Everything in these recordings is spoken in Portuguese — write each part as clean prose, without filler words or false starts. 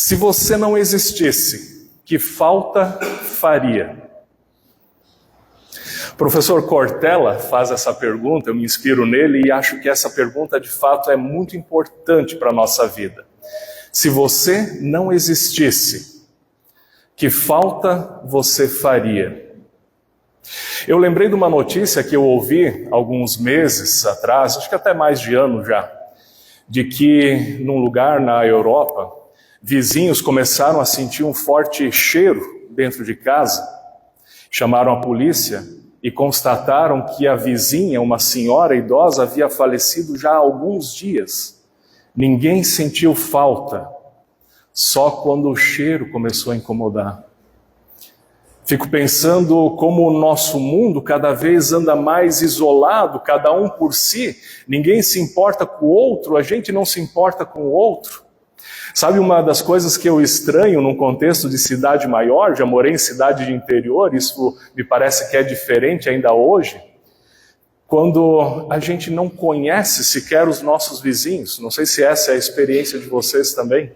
Se você não existisse, que falta faria? O professor Cortella faz essa pergunta, eu me inspiro nele e acho que essa pergunta de fato é muito importante para a nossa vida. Se você não existisse, que falta você faria? Eu lembrei de uma notícia que eu ouvi alguns meses atrás, acho que até mais de ano já, de que num lugar na Europa, vizinhos começaram a sentir um forte cheiro dentro de casa, chamaram a polícia e constataram que a vizinha, uma senhora idosa, havia falecido já há alguns dias. Ninguém sentiu falta, só quando o cheiro começou a incomodar. Fico pensando como o nosso mundo cada vez anda mais isolado, cada um por si. Ninguém se importa com o outro, a gente não se importa com o outro. Sabe, uma das coisas que eu estranho num contexto de cidade maior, já morei em cidade de interior, isso me parece que é diferente ainda hoje, quando a gente não conhece sequer os nossos vizinhos. Não sei se essa é a experiência de vocês também.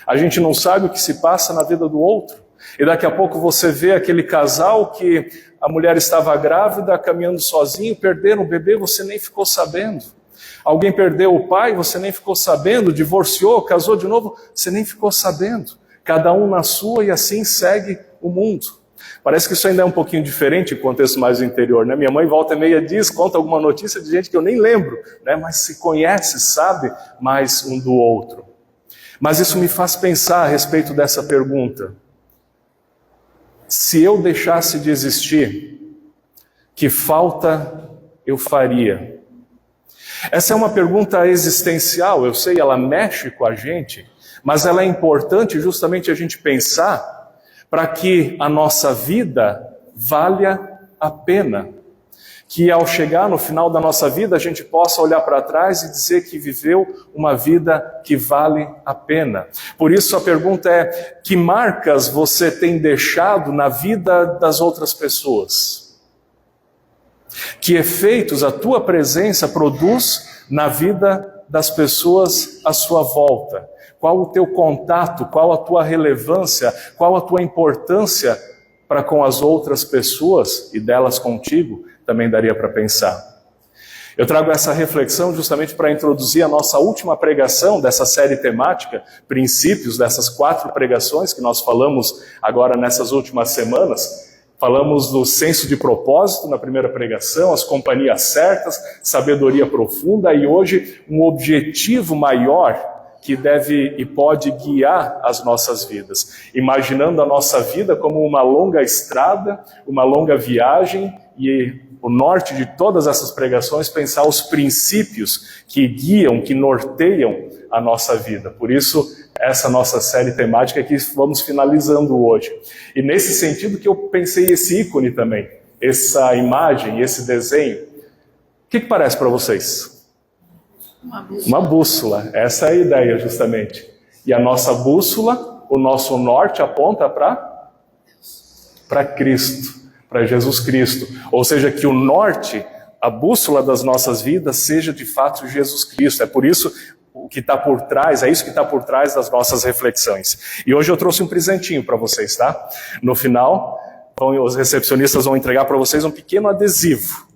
A gente não sabe o que se passa na vida do outro. E daqui a pouco você vê aquele casal que a mulher estava grávida, caminhando sozinho, perderam o bebê, você nem ficou sabendo. Alguém perdeu o pai, você nem ficou sabendo, divorciou, casou de novo, você nem ficou sabendo. Cada um na sua e assim segue o mundo. Parece que isso ainda é um pouquinho diferente em contexto mais do interior, né? Minha mãe volta e meia conta alguma notícia de gente que eu nem lembro, né? Mas se conhece, sabe mais um do outro. Mas isso me faz pensar a respeito dessa pergunta. Se eu deixasse de existir, que falta eu faria? Essa é uma pergunta existencial, eu sei, ela mexe com a gente, mas ela é importante justamente a gente pensar para que a nossa vida valha a pena. Que ao chegar no final da nossa vida, a gente possa olhar para trás e dizer que viveu uma vida que vale a pena. Por isso a pergunta é, que marcas você tem deixado na vida das outras pessoas? Que efeitos a tua presença produz na vida das pessoas à sua volta? Qual o teu contato, qual a tua relevância, qual a tua importância para com as outras pessoas e delas contigo? Também daria para pensar. Eu trago essa reflexão justamente para introduzir a nossa última pregação dessa série temática, princípios dessas 4 pregações que nós falamos agora nessas últimas semanas. Falamos do senso de propósito na primeira pregação, as companhias certas, sabedoria profunda e hoje um objetivo maior que deve e pode guiar as nossas vidas. Imaginando a nossa vida como uma longa estrada, uma longa viagem e o norte de todas essas pregações, pensar os princípios que guiam, que norteiam a nossa vida. Por isso, essa nossa série temática que vamos finalizando hoje. E nesse sentido que eu pensei esse ícone também, essa imagem, esse desenho. O que parece para vocês? Uma bússola. Essa é a ideia, justamente. E a nossa bússola, o nosso norte aponta para Cristo, para Jesus Cristo. Ou seja, que o norte, a bússola das nossas vidas, seja de fato Jesus Cristo. É por isso o que está por trás, é isso que está por trás das nossas reflexões. E hoje eu trouxe um presentinho para vocês, tá? No final, os recepcionistas vão entregar para vocês um pequeno adesivo.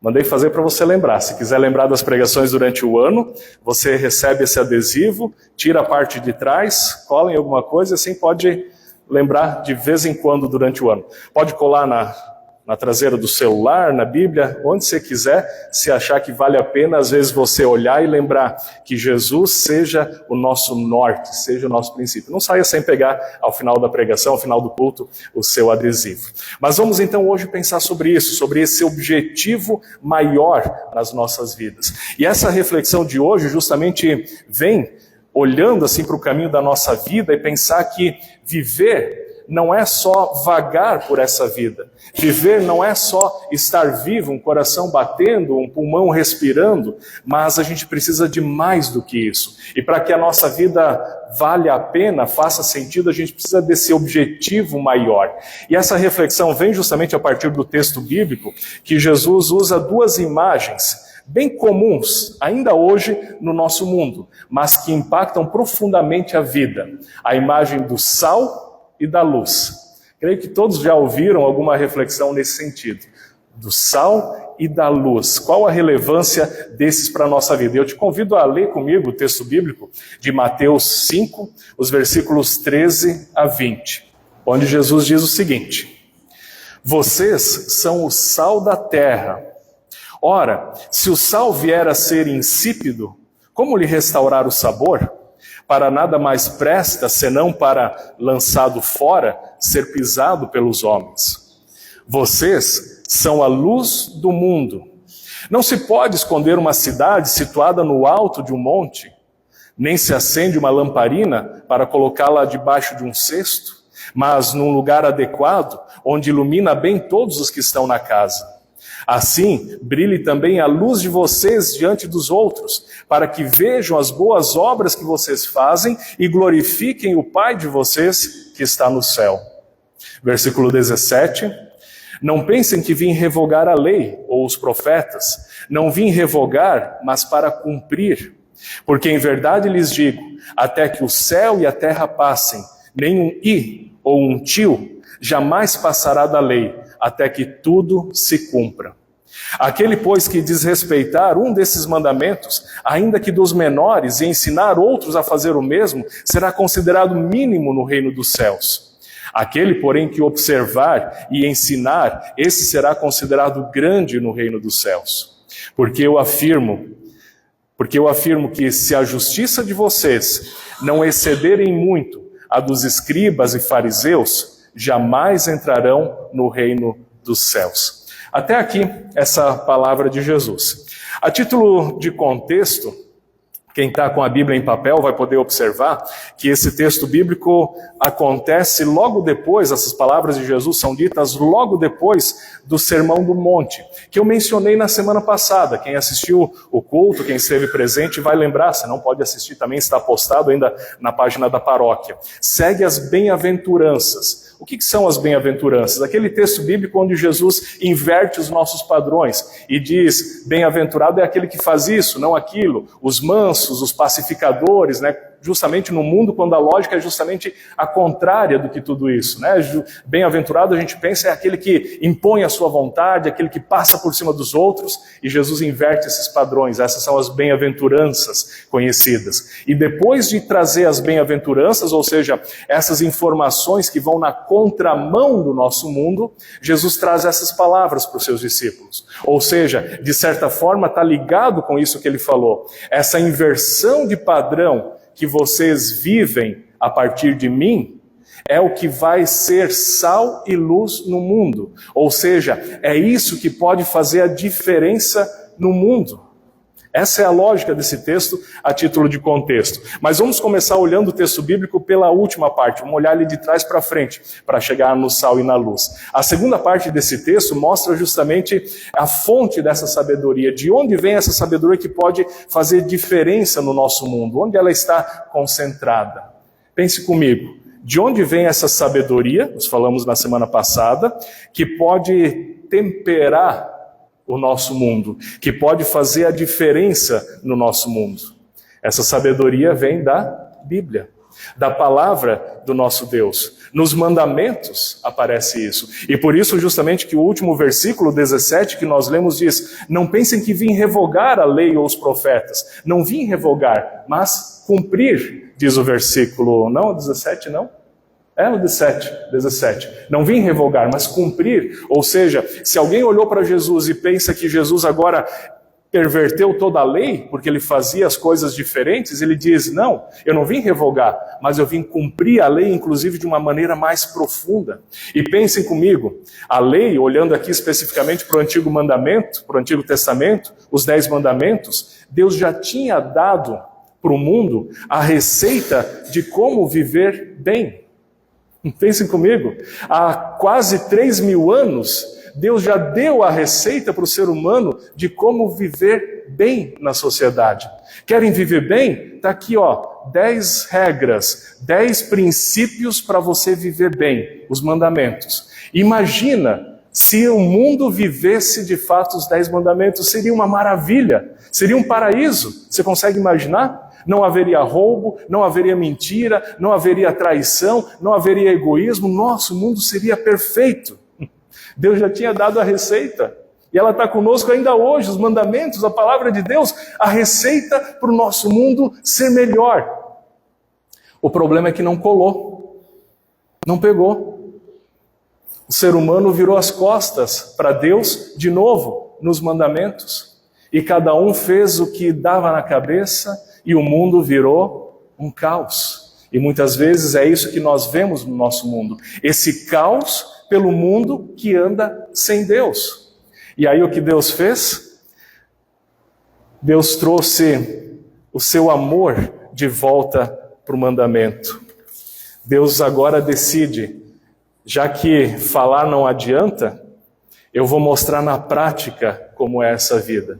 Mandei fazer para você lembrar. Se quiser lembrar das pregações durante o ano, você recebe esse adesivo, tira a parte de trás, cola em alguma coisa, assim pode lembrar de vez em quando durante o ano. Pode colar na traseira do celular, na Bíblia, onde você quiser, se achar que vale a pena, às vezes você olhar e lembrar que Jesus seja o nosso norte, seja o nosso princípio. Não saia sem pegar ao final da pregação, ao final do culto, o seu adesivo. Mas vamos então hoje pensar sobre isso, sobre esse objetivo maior nas nossas vidas. E essa reflexão de hoje justamente vem olhando assim para o caminho da nossa vida e pensar que viver não é só vagar por essa vida. Viver não é só estar vivo, um coração batendo, um pulmão respirando, mas a gente precisa de mais do que isso. E para que a nossa vida valha a pena, faça sentido, a gente precisa desse objetivo maior. E essa reflexão vem justamente a partir do texto bíblico, que Jesus usa 2 imagens bem comuns, ainda hoje, no nosso mundo, mas que impactam profundamente a vida. A imagem do sal e da luz. Creio que todos já ouviram alguma reflexão nesse sentido. Do sal e da luz. Qual a relevância desses para a nossa vida? Eu te convido a ler comigo o texto bíblico de Mateus 5, os versículos 13 a 20, onde Jesus diz o seguinte: vocês são o sal da terra. Ora, se o sal vier a ser insípido, como lhe restaurar o sabor? Para nada mais presta, senão para, lançado fora, ser pisado pelos homens. Vocês são a luz do mundo. Não se pode esconder uma cidade situada no alto de um monte, nem se acende uma lamparina para colocá-la debaixo de um cesto, mas num lugar adequado, onde ilumina bem todos os que estão na casa. Assim, brilhe também a luz de vocês diante dos outros, para que vejam as boas obras que vocês fazem e glorifiquem o Pai de vocês que está no céu. Versículo 17. Não pensem que vim revogar a lei ou os profetas. Não vim revogar, mas para cumprir. Porque em verdade lhes digo, até que o céu e a terra passem, nem um i ou um tio jamais passará da lei, até que tudo se cumpra. Aquele, pois, que desrespeitar um desses mandamentos, ainda que dos menores, e ensinar outros a fazer o mesmo, será considerado mínimo no reino dos céus. Aquele, porém, que observar e ensinar, esse será considerado grande no reino dos céus. Porque eu afirmo que se a justiça de vocês não excederem muito a dos escribas e fariseus, jamais entrarão no reino dos céus. Até aqui, essa palavra de Jesus. A título de contexto, quem está com a Bíblia em papel vai poder observar que esse texto bíblico acontece logo depois, essas palavras de Jesus são ditas logo depois do Sermão do Monte, que eu mencionei na semana passada. Quem assistiu o culto, quem esteve presente vai lembrar, se não pode assistir também, está postado ainda na página da paróquia. Segue as bem-aventuranças. O que são as bem-aventuranças? Aquele texto bíblico onde Jesus inverte os nossos padrões e diz, bem-aventurado é aquele que faz isso, não aquilo, os mansos, os pacificadores, né? Justamente no mundo, quando a lógica é justamente a contrária do que tudo isso, né? Bem-aventurado, a gente pensa, é aquele que impõe a sua vontade, aquele que passa por cima dos outros, e Jesus inverte esses padrões. Essas são as bem-aventuranças conhecidas. E depois de trazer as bem-aventuranças, ou seja, essas informações que vão na contramão do nosso mundo, Jesus traz essas palavras para os seus discípulos. Ou seja, de certa forma está ligado com isso que ele falou. Essa inversão de padrão que vocês vivem a partir de mim, é o que vai ser sal e luz no mundo. Ou seja, é isso que pode fazer a diferença no mundo. Essa é a lógica desse texto a título de contexto. Mas vamos começar olhando o texto bíblico pela última parte. Vamos olhar ele de trás para frente, para chegar no sal e na luz. A segunda parte desse texto mostra justamente a fonte dessa sabedoria. De onde vem essa sabedoria que pode fazer diferença no nosso mundo? Onde ela está concentrada? Pense comigo. De onde vem essa sabedoria, nós falamos na semana passada, que pode temperar o nosso mundo, que pode fazer a diferença no nosso mundo? Essa sabedoria vem da Bíblia, da palavra do nosso Deus. Nos mandamentos aparece isso. E por isso justamente que o último versículo 17 que nós lemos diz, não pensem que vim revogar a lei ou os profetas. Não vim revogar, mas cumprir, diz o versículo, não, o 17 não? É o 17. Não vim revogar, mas cumprir. Ou seja, se alguém olhou para Jesus e pensa que Jesus agora perverteu toda a lei, porque ele fazia as coisas diferentes, ele diz, não, eu não vim revogar, mas eu vim cumprir a lei, inclusive de uma maneira mais profunda. E pensem comigo, a lei, olhando aqui especificamente para o Antigo Mandamento, para o Antigo Testamento, os 10 mandamentos, Deus já tinha dado para o mundo a receita de como viver bem. Pensem comigo, há quase 3.000 anos, Deus já deu a receita para o ser humano de como viver bem na sociedade. Querem viver bem? Está aqui, 10 regras, 10 princípios para você viver bem, os mandamentos. Imagina Se o mundo vivesse de fato os 10 mandamentos, seria uma maravilha, seria um paraíso. Você consegue imaginar? Não haveria roubo, não haveria mentira, não haveria traição, não haveria egoísmo. Nosso mundo seria perfeito. Deus já tinha dado a receita. E ela está conosco ainda hoje, os mandamentos, a palavra de Deus, a receita para o nosso mundo ser melhor. O problema é que não colou, não pegou. O ser humano virou as costas para Deus de novo nos mandamentos. E cada um fez o que dava na cabeça e o mundo virou um caos. E muitas vezes é isso que nós vemos no nosso mundo. Esse caos pelo mundo que anda sem Deus. E aí o que Deus fez? Deus trouxe o seu amor de volta para o mandamento. Deus agora decide, já que falar não adianta, eu vou mostrar na prática como é essa vida.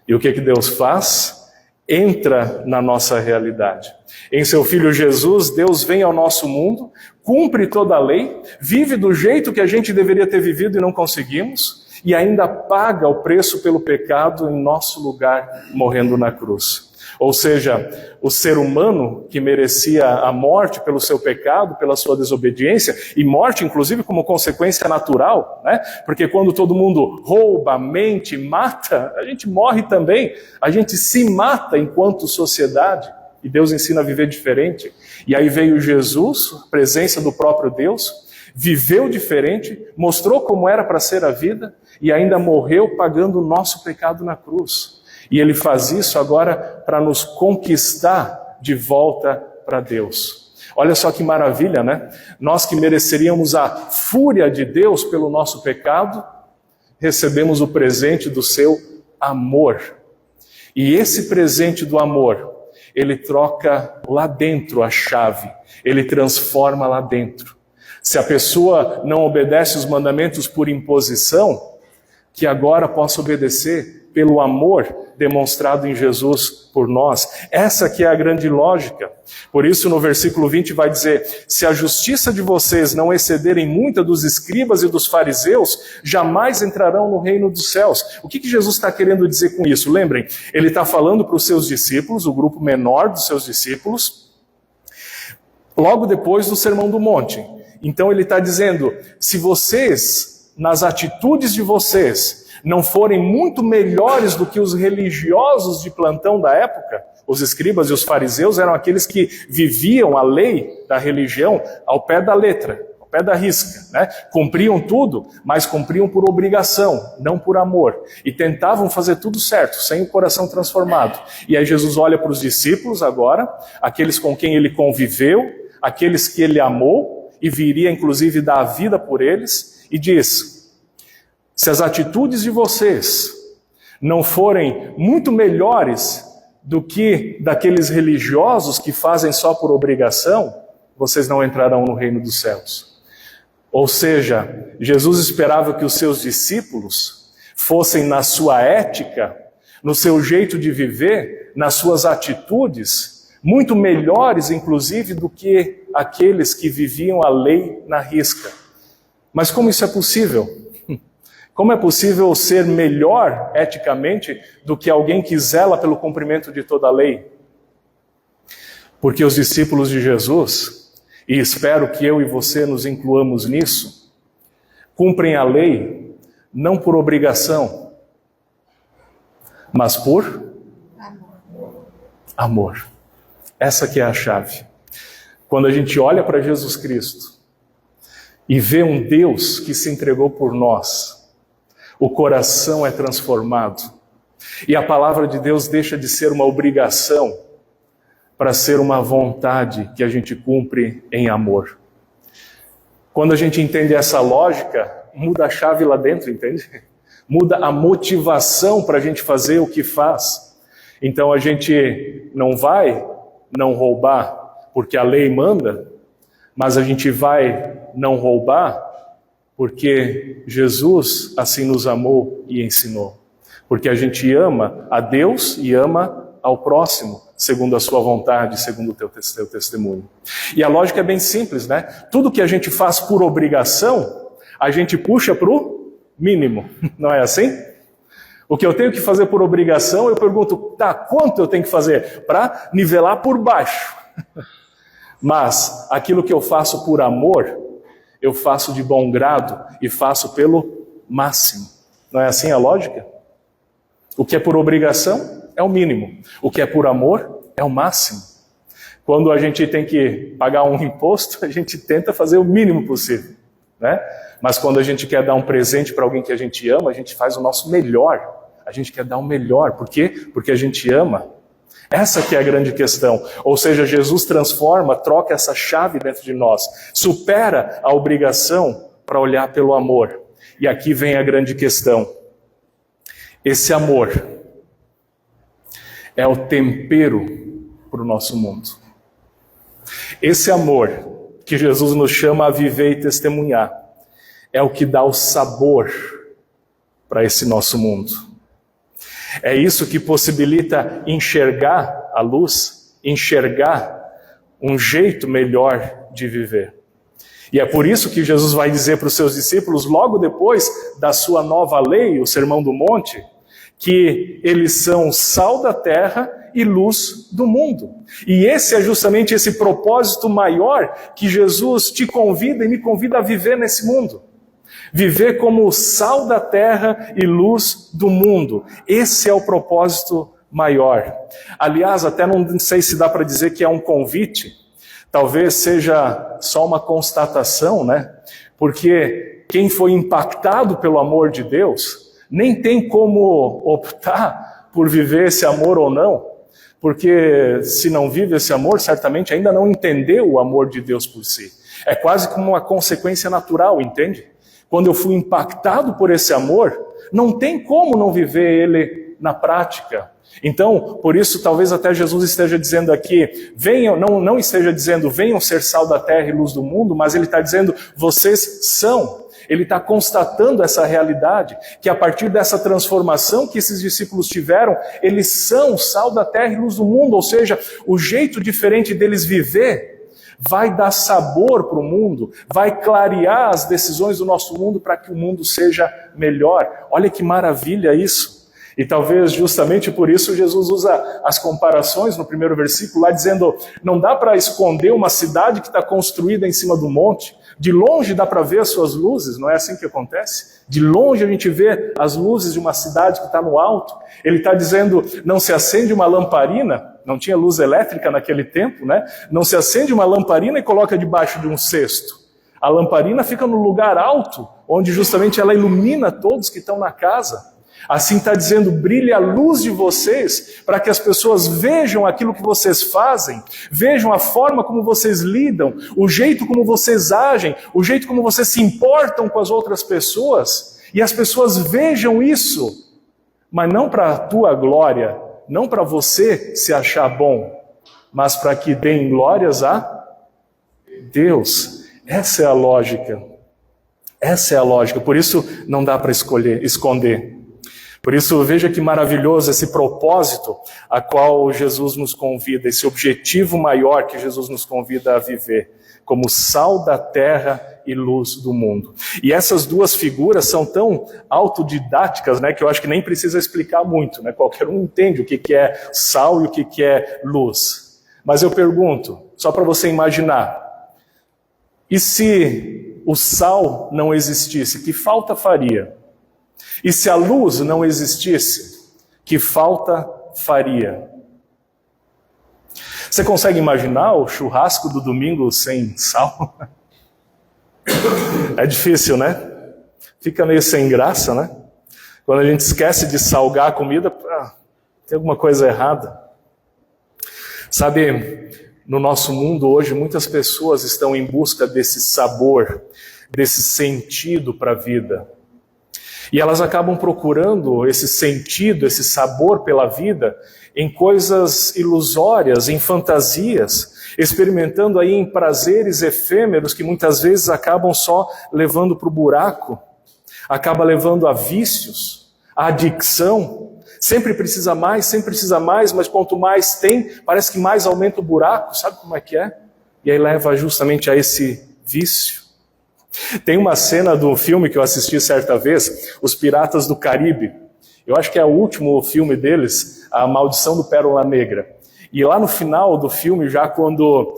E o que Deus faz? Entra na nossa realidade. Em seu Filho Jesus, Deus vem ao nosso mundo, cumpre toda a lei, vive do jeito que a gente deveria ter vivido e não conseguimos, e ainda paga o preço pelo pecado em nosso lugar, morrendo na cruz. Ou seja, o ser humano que merecia a morte pelo seu pecado, pela sua desobediência, e morte inclusive como consequência natural, né? Porque quando todo mundo rouba, mente, mata, a gente morre também, a gente se mata enquanto sociedade, e Deus ensina a viver diferente. E aí veio Jesus, a presença do próprio Deus, viveu diferente, mostrou como era para ser a vida, e ainda morreu pagando o nosso pecado na cruz. E ele faz isso agora para nos conquistar de volta para Deus. Olha só que maravilha, né? Nós que mereceríamos a fúria de Deus pelo nosso pecado, recebemos o presente do seu amor. E esse presente do amor, ele troca lá dentro a chave, ele transforma lá dentro. Se a pessoa não obedece os mandamentos por imposição, que agora possa obedecer pelo amor demonstrado em Jesus por nós. Essa que é a grande lógica. Por isso no versículo 20 vai dizer: se a justiça de vocês não excederem muita dos escribas e dos fariseus, jamais entrarão no reino dos céus. O que Jesus está querendo dizer com isso? Lembrem, ele está falando para os seus discípulos, o grupo menor dos seus discípulos, logo depois do Sermão do Monte. Então ele está dizendo, se vocês, nas atitudes de vocês, não forem muito melhores do que os religiosos de plantão da época, os escribas e os fariseus eram aqueles que viviam a lei da religião ao pé da letra, ao pé da risca, né? Cumpriam tudo, mas cumpriam por obrigação, não por amor. E tentavam fazer tudo certo, sem o coração transformado. E aí Jesus olha para os discípulos agora, aqueles com quem ele conviveu, aqueles que ele amou, e viria inclusive dar a vida por eles, e diz: se as atitudes de vocês não forem muito melhores do que daqueles religiosos que fazem só por obrigação, vocês não entrarão no reino dos céus. Ou seja, Jesus esperava que os seus discípulos fossem na sua ética, no seu jeito de viver, nas suas atitudes, muito melhores inclusive do que aqueles que viviam a lei na risca. Mas como isso é possível? Como é possível ser melhor eticamente do que alguém que zela pelo cumprimento de toda a lei? Porque os discípulos de Jesus, e espero que eu e você nos incluamos nisso, cumprem a lei não por obrigação, mas por amor. Essa que é a chave. Quando a gente olha para Jesus Cristo e vê um Deus que se entregou por nós, o coração é transformado. E a palavra de Deus deixa de ser uma obrigação para ser uma vontade que a gente cumpre em amor. Quando a gente entende essa lógica, muda a chave lá dentro, entende? Muda a motivação para a gente fazer o que faz. Então a gente não vai não roubar porque a lei manda, mas a gente vai não roubar porque Jesus assim nos amou e ensinou. Porque a gente ama a Deus e ama ao próximo, segundo a sua vontade, segundo o teu testemunho. E a lógica é bem simples, né? Tudo que a gente faz por obrigação, a gente puxa para o mínimo, não é assim? O que eu tenho que fazer por obrigação, eu pergunto, tá, quanto eu tenho que fazer? Para nivelar por baixo. Mas aquilo que eu faço por amor, eu faço de bom grado e faço pelo máximo. Não é assim a lógica? O que é por obrigação é o mínimo. O que é por amor é o máximo. Quando a gente tem que pagar um imposto, a gente tenta fazer o mínimo possível, né? Mas quando a gente quer dar um presente para alguém que a gente ama, a gente faz o nosso melhor. A gente quer dar o melhor. Por quê? Porque a gente ama. Essa que é a grande questão. Ou seja, Jesus transforma, troca essa chave dentro de nós. Supera a obrigação para olhar pelo amor. E aqui vem a grande questão. Esse amor é o tempero para o nosso mundo. Esse amor que Jesus nos chama a viver e testemunhar é o que dá o sabor para esse nosso mundo. É isso que possibilita enxergar a luz, enxergar um jeito melhor de viver. E é por isso que Jesus vai dizer para os seus discípulos, logo depois da sua nova lei, o Sermão do Monte, que eles são sal da terra e luz do mundo. E esse é justamente esse propósito maior que Jesus te convida e me convida a viver nesse mundo. Viver como sal da terra e luz do mundo. Esse é o propósito maior. Aliás, até não sei se dá para dizer que é um convite. Talvez seja só uma constatação, né? Porque quem foi impactado pelo amor de Deus nem tem como optar por viver esse amor ou não. Porque se não vive esse amor, certamente ainda não entendeu o amor de Deus por si. É quase como uma consequência natural, entende? Quando eu fui impactado por esse amor, não tem como não viver ele na prática. Então, por isso, talvez até Jesus esteja dizendo aqui, venham, não esteja dizendo, venham ser sal da terra e luz do mundo, mas ele está dizendo, vocês são. Ele está constatando essa realidade, que a partir dessa transformação que esses discípulos tiveram, eles são sal da terra e luz do mundo, ou seja, o jeito diferente deles viver vai dar sabor para o mundo, vai clarear as decisões do nosso mundo para que o mundo seja melhor. Olha que maravilha isso! E talvez justamente por isso Jesus usa as comparações no primeiro versículo, lá dizendo, não dá para esconder uma cidade que está construída em cima do monte. De longe dá para ver as suas luzes, não é assim que acontece? De longe a gente vê as luzes de uma cidade que está no alto. Ele está dizendo, não se acende uma lamparina, não tinha luz elétrica naquele tempo, né? Não se acende uma lamparina e coloca debaixo de um cesto. A lamparina fica no lugar alto, onde justamente ela ilumina todos que estão na casa. Assim está dizendo, brilhe a luz de vocês, para que as pessoas vejam aquilo que vocês fazem, vejam a forma como vocês lidam, o jeito como vocês agem, o jeito como vocês se importam com as outras pessoas, e as pessoas vejam isso, mas não para a tua glória, não para você se achar bom, mas para que deem glórias a Deus. Essa é a lógica. Essa é a lógica, por isso não dá para esconder. Por isso, veja que maravilhoso esse propósito a qual Jesus nos convida, esse objetivo maior que Jesus nos convida a viver, como sal da terra e luz do mundo. E essas duas figuras são tão autodidáticas, né, que eu acho que nem precisa explicar muito, né? Qualquer um entende o que é sal e o que é luz. Mas eu pergunto, só para você imaginar, e se o sal não existisse, que falta faria? E se a luz não existisse, que falta faria? Você consegue imaginar o churrasco do domingo sem sal? É difícil, né? Fica meio sem graça, né? Quando a gente esquece de salgar a comida, tem alguma coisa errada. Sabe, no nosso mundo hoje, muitas pessoas estão em busca desse sabor, desse sentido para a vida. E elas acabam procurando esse sentido, esse sabor pela vida em coisas ilusórias, em fantasias, experimentando aí em prazeres efêmeros que muitas vezes acabam só levando para o buraco, acaba levando a vícios, a adicção. Sempre precisa mais, mas quanto mais tem, parece que mais aumenta o buraco, sabe como é que é? E aí leva justamente a esse vício. Tem uma cena do filme que eu assisti certa vez, Os Piratas do Caribe. Eu acho que é o último filme deles, A Maldição do Pérola Negra. E lá no final do filme, já quando,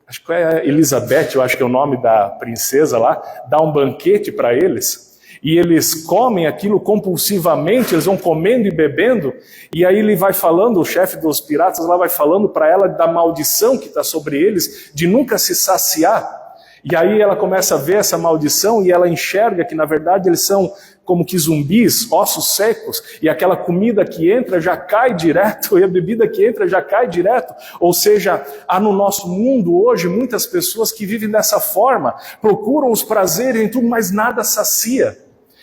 acho que é Elizabeth, eu acho que é o nome da princesa lá, dá um banquete para eles, e eles comem aquilo compulsivamente, eles vão comendo e bebendo, e aí ele vai falando, o chefe dos piratas lá vai falando para ela da maldição que está sobre eles, de nunca se saciar. E aí ela começa a ver essa maldição e ela enxerga que na verdade eles são como que zumbis, ossos secos, e aquela comida que entra já cai direto, e a bebida que entra já cai direto. Ou seja, há no nosso mundo hoje muitas pessoas que vivem dessa forma, procuram os prazeres em tudo, mas nada sacia.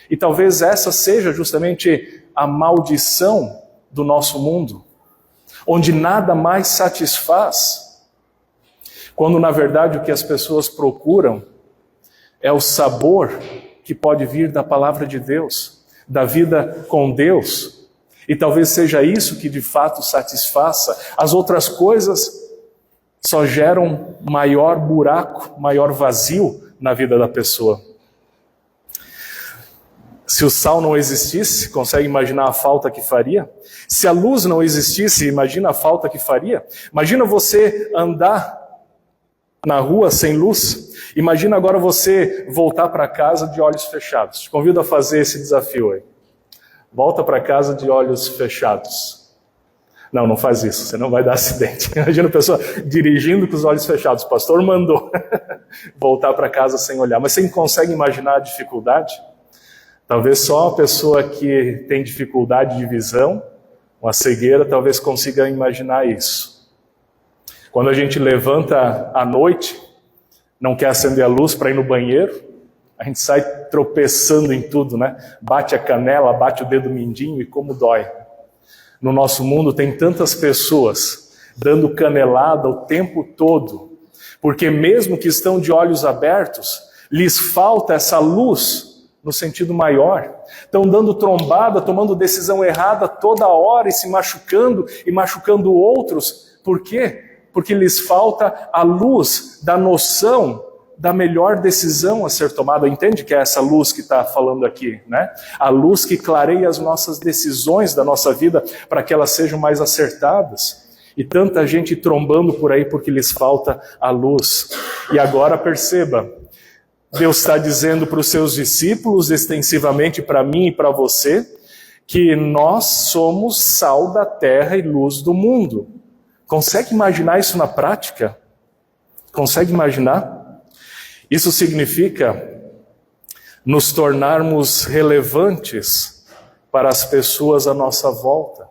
E talvez essa seja justamente a maldição do nosso mundo, onde nada mais satisfaz. Quando, na verdade, o que as pessoas procuram é o sabor que pode vir da palavra de Deus, da vida com Deus. E talvez seja isso que de fato satisfaça. As outras coisas só geram maior buraco, maior vazio na vida da pessoa. Se o sal não existisse, consegue imaginar a falta que faria? Se a luz não existisse, imagina a falta que faria? Imagina você andar na rua sem luz. Imagina agora você voltar para casa de olhos fechados. Te convido a fazer esse desafio aí. Volta para casa de olhos fechados. Não faz isso, você não vai dar acidente. Imagina a pessoa dirigindo com os olhos fechados. O pastor mandou voltar para casa sem olhar. Mas você consegue imaginar a dificuldade? Talvez só a pessoa que tem dificuldade de visão, uma cegueira, talvez consiga imaginar isso. Quando a gente levanta à noite, não quer acender a luz para ir no banheiro, a gente sai tropeçando em tudo, né? Bate a canela, bate o dedo mindinho e como dói. No nosso mundo tem tantas pessoas dando canelada o tempo todo, porque mesmo que estão de olhos abertos, lhes falta essa luz no sentido maior. Estão dando trombada, tomando decisão errada toda hora e se machucando e machucando outros. Por quê? Porque lhes falta a luz da noção da melhor decisão a ser tomada. Entende que é essa luz que está falando aqui, né? A luz que clareia as nossas decisões da nossa vida para que elas sejam mais acertadas. E tanta gente trombando por aí porque lhes falta a luz. E agora perceba, Deus está dizendo para os seus discípulos, extensivamente para mim e para você, que nós somos sal da terra e luz do mundo. Consegue imaginar isso na prática? Consegue imaginar? Isso significa nos tornarmos relevantes para as pessoas à nossa volta.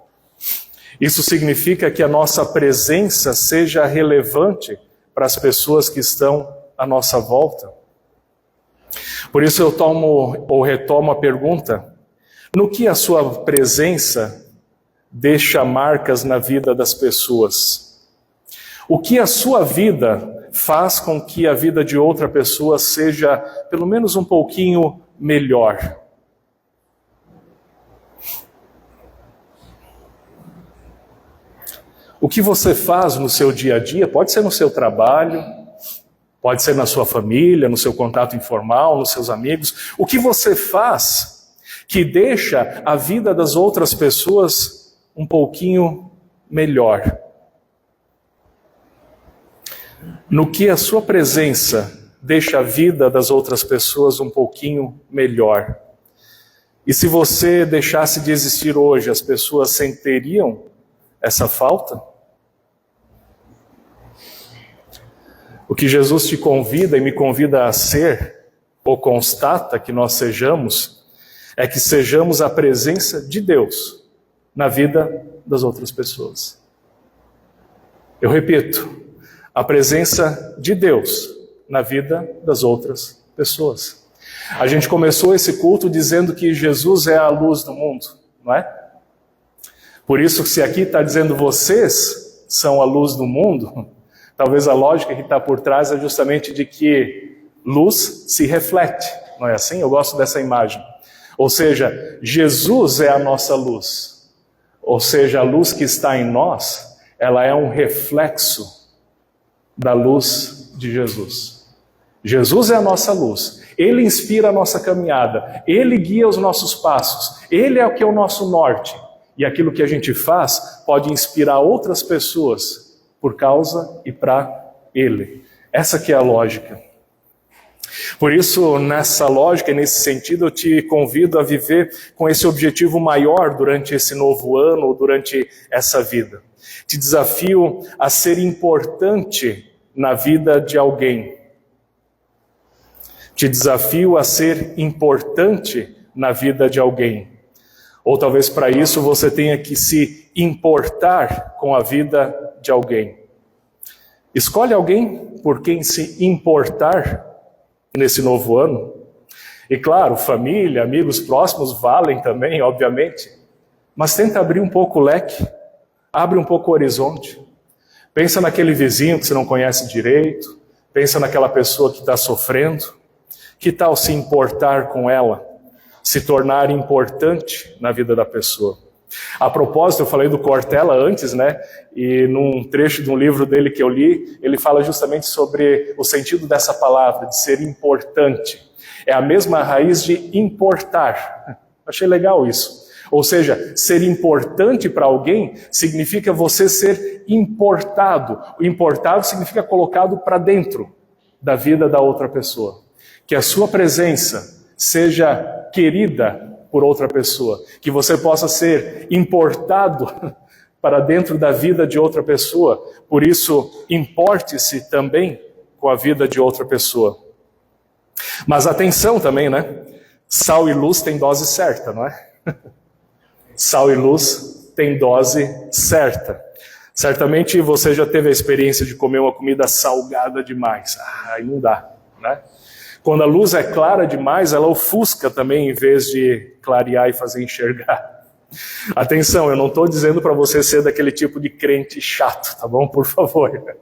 Isso significa que a nossa presença seja relevante para as pessoas que estão à nossa volta. Por isso eu retomo a pergunta: no que a sua presença deixa marcas na vida das pessoas? O que a sua vida faz com que a vida de outra pessoa seja pelo menos um pouquinho melhor? O que você faz no seu dia a dia, pode ser no seu trabalho, pode ser na sua família, no seu contato informal, nos seus amigos. O que você faz que deixa a vida das outras pessoas um pouquinho melhor? No que a sua presença deixa a vida das outras pessoas um pouquinho melhor? E se você deixasse de existir hoje, as pessoas sentiriam essa falta? O que Jesus te convida e me convida a ser, ou constata que nós sejamos, é que sejamos a presença de Deus na vida das outras pessoas. Eu repito, a presença de Deus na vida das outras pessoas. A gente começou esse culto dizendo que Jesus é a luz do mundo, não é? Por isso, se aqui está dizendo vocês são a luz do mundo, talvez a lógica que está por trás é justamente de que luz se reflete, não é assim? Eu gosto dessa imagem. Ou seja, Jesus é a nossa luz. Ou seja, a luz que está em nós, ela é um reflexo da luz de Jesus. Jesus é a nossa luz, Ele inspira a nossa caminhada, Ele guia os nossos passos, Ele é o que é o nosso norte. E aquilo que a gente faz pode inspirar outras pessoas por causa e para Ele. Essa que é a lógica. Por isso, nessa lógica e nesse sentido, eu te convido a viver com esse objetivo maior durante esse novo ano ou durante essa vida. Te desafio a ser importante na vida de alguém. Te desafio a ser importante na vida de alguém. Ou talvez para isso você tenha que se importar com a vida de alguém. Escolhe alguém por quem se importar nesse novo ano. E claro, família, amigos próximos valem também, obviamente. Mas tenta abrir um pouco o leque, abre um pouco o horizonte. Pensa naquele vizinho que você não conhece direito, pensa naquela pessoa que está sofrendo. Que tal se importar com ela, se tornar importante na vida da pessoa? A propósito, eu falei do Cortella antes, né? E num trecho de um livro dele que eu li, ele fala justamente sobre o sentido dessa palavra, de ser importante. É a mesma raiz de importar. Achei legal isso. Ou seja, ser importante para alguém significa você ser importado. O importado significa colocado para dentro da vida da outra pessoa. Que a sua presença seja querida por outra pessoa, que você possa ser importado para dentro da vida de outra pessoa, por isso importe-se também com a vida de outra pessoa. Mas atenção também, né? Sal e luz tem dose certa, não é? Sal e luz tem dose certa. Certamente você já teve a experiência de comer uma comida salgada demais. Aí não dá, né? Quando a luz é clara demais, ela ofusca também, em vez de clarear e fazer enxergar. Atenção, eu não estou dizendo para você ser daquele tipo de crente chato, tá bom? Por favor.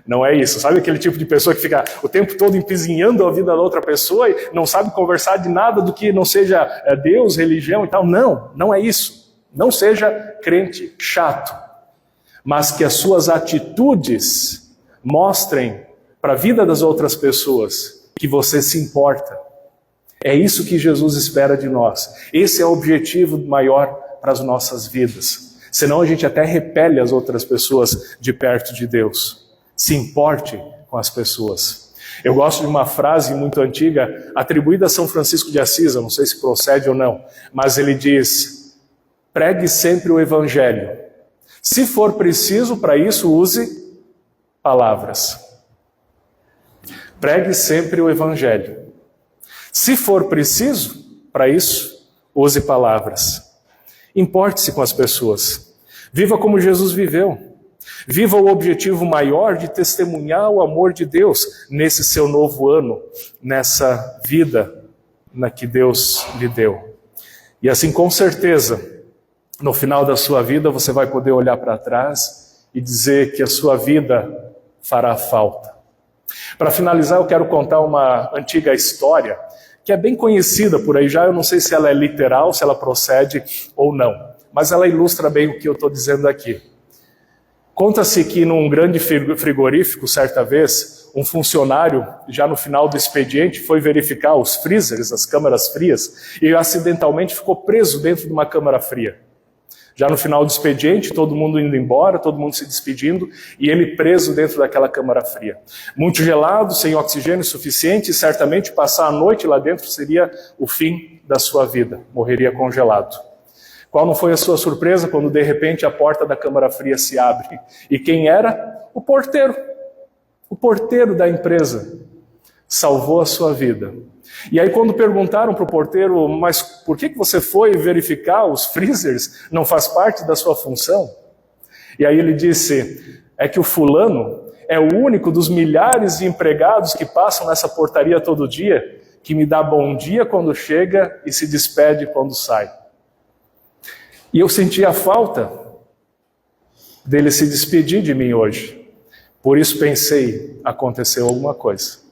Não é isso. Sabe aquele tipo de pessoa que fica o tempo todo empizinhando a vida da outra pessoa e não sabe conversar de nada do que não seja Deus, religião e tal? Não, não é isso. Não seja crente chato. Mas que as suas atitudes mostrem para a vida das outras pessoas que você se importa. É isso que Jesus espera de nós. Esse é o objetivo maior para as nossas vidas. Senão a gente até repele as outras pessoas de perto de Deus. Se importe com as pessoas. Eu gosto de uma frase muito antiga, atribuída a São Francisco de Assis, eu não sei se procede ou não, mas ele diz: pregue sempre o Evangelho. Se for preciso, para isso use palavras. Pregue sempre o Evangelho. Se for preciso, para isso, use palavras. Importe-se com as pessoas. Viva como Jesus viveu. Viva o objetivo maior de testemunhar o amor de Deus nesse seu novo ano, nessa vida na que Deus lhe deu. E assim, com certeza, no final da sua vida, você vai poder olhar para trás e dizer que a sua vida fará falta. Para finalizar, eu quero contar uma antiga história que é bem conhecida por aí já. Eu não sei se ela é literal, se ela procede ou não, mas ela ilustra bem o que eu estou dizendo aqui. Conta-se que num grande frigorífico, certa vez, um funcionário, já no final do expediente, foi verificar os freezers, as câmaras frias, e acidentalmente ficou preso dentro de uma câmara fria. Já no final do expediente, todo mundo indo embora, todo mundo se despedindo, e ele preso dentro daquela câmara fria. Muito gelado, sem oxigênio suficiente, e certamente passar a noite lá dentro seria o fim da sua vida, morreria congelado. Qual não foi a sua surpresa quando de repente a porta da câmara fria se abre? E quem era? O porteiro da empresa, salvou a sua vida. E aí quando perguntaram para o porteiro, mas por que você foi verificar os freezers? Não faz parte da sua função? E aí ele disse, é que o fulano é o único dos milhares de empregados que passam nessa portaria todo dia, que me dá bom dia quando chega e se despede quando sai. E eu senti a falta dele se despedir de mim hoje. Por isso pensei, aconteceu alguma coisa.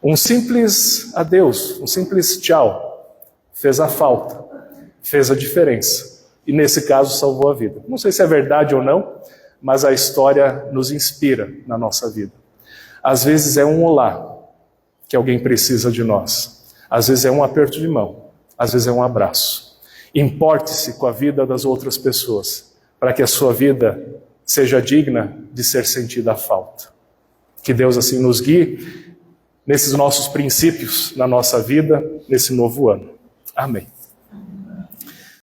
Um simples adeus, um simples tchau, fez a falta, fez a diferença. E nesse caso salvou a vida. Não sei se é verdade ou não, mas a história nos inspira na nossa vida. Às vezes é um olá, que alguém precisa de nós. Às vezes é um aperto de mão, às vezes é um abraço. Importe-se com a vida das outras pessoas, para que a sua vida seja digna de ser sentida a falta. Que Deus assim nos guie nesses nossos princípios, na nossa vida, nesse novo ano. Amém.